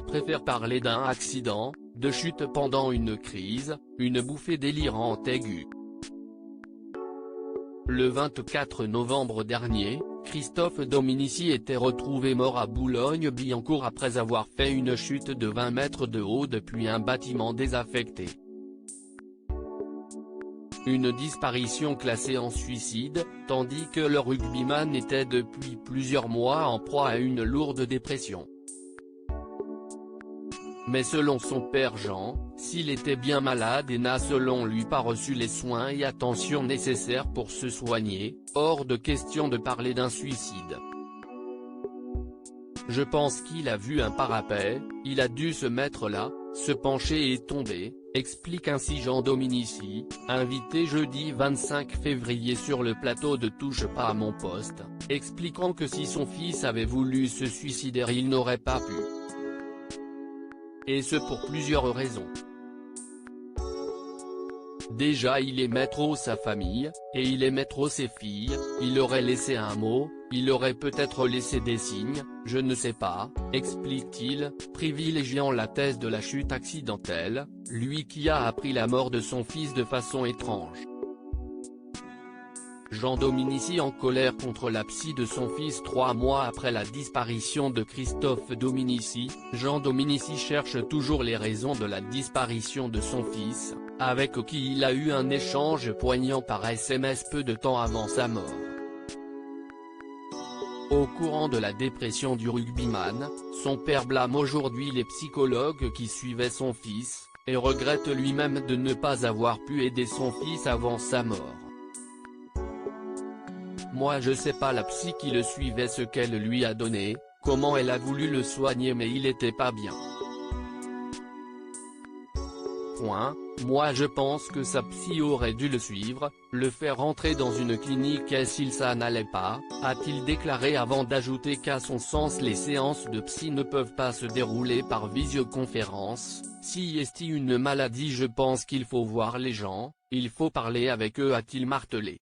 préfère parler d'un accident, de chute pendant une crise, une bouffée délirante aiguë. Le 24 novembre dernier, Christophe Dominici était retrouvé mort à Boulogne-Billancourt après avoir fait une chute de 20 mètres de haut depuis un bâtiment désaffecté. Une disparition classée en suicide, tandis que le rugbyman était depuis plusieurs mois en proie à une lourde dépression. Mais selon son père Jean, s'il était bien malade et n'a selon lui pas reçu les soins et attention nécessaires pour se soigner, hors de question de parler d'un suicide. Je pense qu'il a vu un parapet, il a dû se mettre là, se pencher et tomber, explique ainsi Jean Dominici, invité jeudi 25 février sur le plateau de Touche pas à mon poste, expliquant que si son fils avait voulu se suicider il n'aurait pas pu. Et ce pour plusieurs raisons. Déjà il aimait trop sa famille, et il aimait trop ses filles, il aurait laissé un mot, il aurait peut-être laissé des signes, je ne sais pas, explique-t-il, privilégiant la thèse de la chute accidentelle, lui qui a appris la mort de son fils de façon étrange. Jean Dominici en colère contre la psy de son fils 3 mois après la disparition de Christophe Dominici, Jean Dominici cherche toujours les raisons de la disparition de son fils, avec qui il a eu un échange poignant par SMS peu de temps avant sa mort. Au courant de la dépression du rugbyman, son père blâme aujourd'hui les psychologues qui suivaient son fils, et regrette lui-même de ne pas avoir pu aider son fils avant sa mort. Moi je sais pas la psy qui le suivait ce qu'elle lui a donné, comment elle a voulu le soigner mais il était pas bien. Moi je pense que sa psy aurait dû le suivre, le faire rentrer dans une clinique et si ça n'allait pas, a-t-il déclaré avant d'ajouter qu'à son sens les séances de psy ne peuvent pas se dérouler par visioconférence, si est une maladie je pense qu'il faut voir les gens, il faut parler avec eux a-t-il martelé.